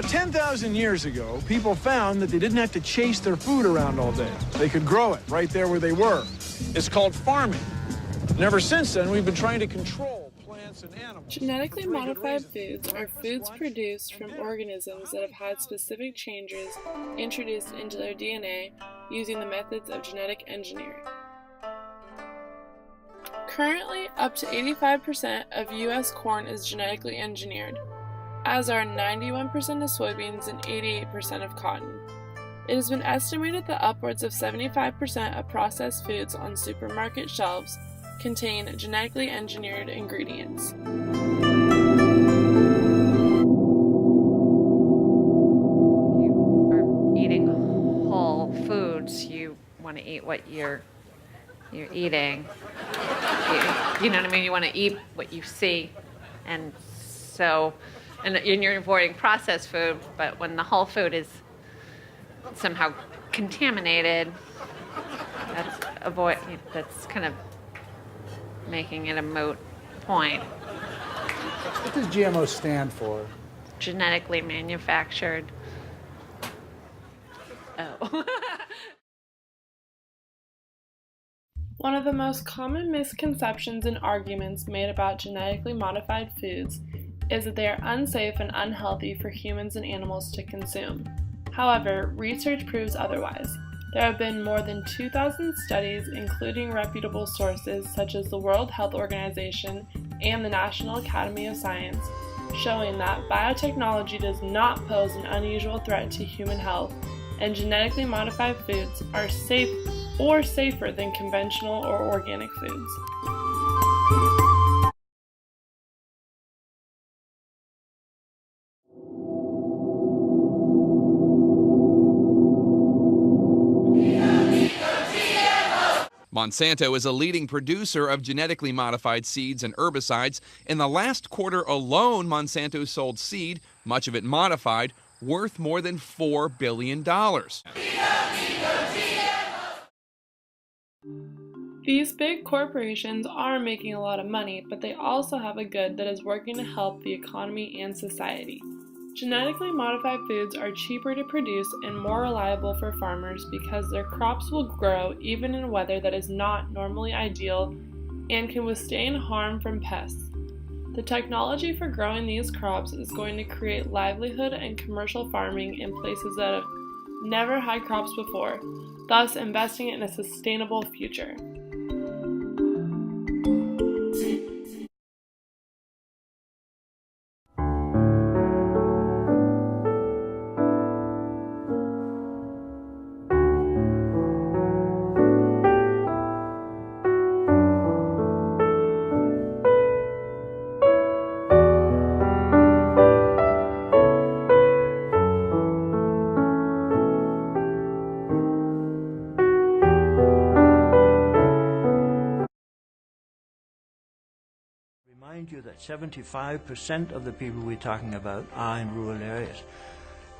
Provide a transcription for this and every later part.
About 10,000 years ago, people found that they didn't have to chase their food around all day. They could grow it right there where they were. It's called farming. And ever since then, we've been trying to control plants and animals. Genetically modified foods are foods produced from organisms that have had specific changes introduced into their DNA using the methods of genetic engineering. Currently, up to 85% of U.S. corn is genetically engineered, as are 91% of soybeans and 88% of cotton. It has been estimated that upwards of 75% of processed foods on supermarket shelves contain genetically engineered ingredients. You are eating whole foods. You want to eat what you're eating. You know what I mean? You want to eat what you see. And you're avoiding processed food, but when the whole food is somehow contaminated, that's kind of making it a moot point. What does GMO stand for? Genetically manufactured. Oh. One of the most common misconceptions and arguments made about genetically modified foods is that they are unsafe and unhealthy for humans and animals to consume. However, research proves otherwise. There have been more than 2,000 studies, including reputable sources such as the World Health Organization and the National Academy of Science, showing that biotechnology does not pose an unusual threat to human health, and genetically modified foods are safe or safer than conventional or organic foods. Monsanto is a leading producer of genetically modified seeds and herbicides. In the last quarter alone, Monsanto sold seed, much of it modified, worth more than $4 billion. These big corporations are making a lot of money, but they also have a good that is working to help the economy and society. Genetically modified foods are cheaper to produce and more reliable for farmers because their crops will grow even in weather that is not normally ideal and can withstand harm from pests. The technology for growing these crops is going to create livelihood and commercial farming in places that have never had crops before, thus investing in a sustainable future. Remind you that 75% of the people we're talking about are in rural areas.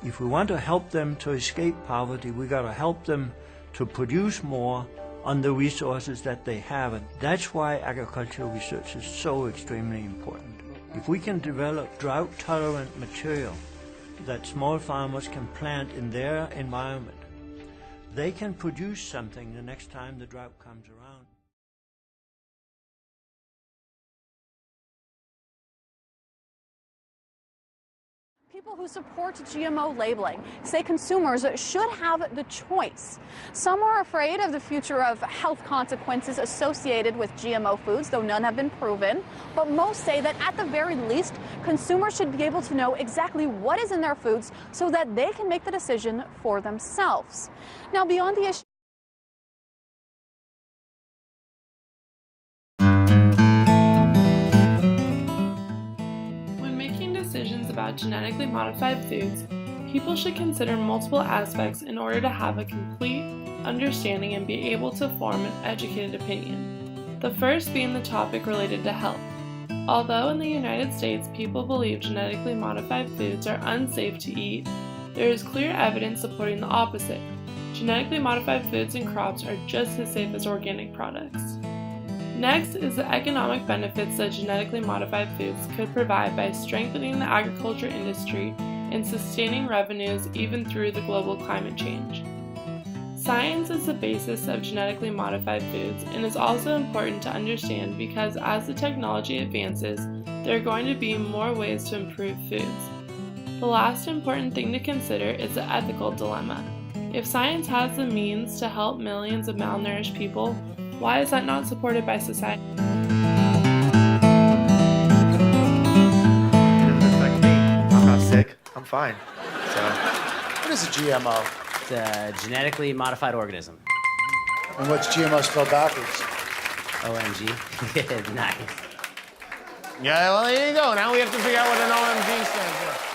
If we want to help them to escape poverty, we got to help them to produce more on the resources that they have. And that's why agricultural research is so extremely important. If we can develop drought-tolerant material that small farmers can plant in their environment, they can produce something the next time the drought comes around. People who support GMO labeling say consumers should have the choice. Some are afraid of the future of health consequences associated with GMO foods, though none have been proven. But most say that at the very least, consumers should be able to know exactly what is in their foods so that they can make the decision for themselves. Now, beyond the issue about genetically modified foods, people should consider multiple aspects in order to have a complete understanding and be able to form an educated opinion. The first being the topic related to health. Although in the United States people believe genetically modified foods are unsafe to eat, there is clear evidence supporting the opposite. Genetically modified foods and crops are just as safe as organic products. Next is the economic benefits that genetically modified foods could provide by strengthening the agriculture industry and sustaining revenues even through the global climate change. Science is the basis of genetically modified foods and is also important to understand because as the technology advances, there are going to be more ways to improve foods. The last important thing to consider is the ethical dilemma. If science has the means to help millions of malnourished people, why is that not supported by society? It doesn't affect me. I'm not sick. I'm fine. So, What is a GMO? It's a genetically modified organism. And what's GMO spelled backwards? OMG. Nice. Yeah, well, there you go. Now we have to figure out what an OMG stands for.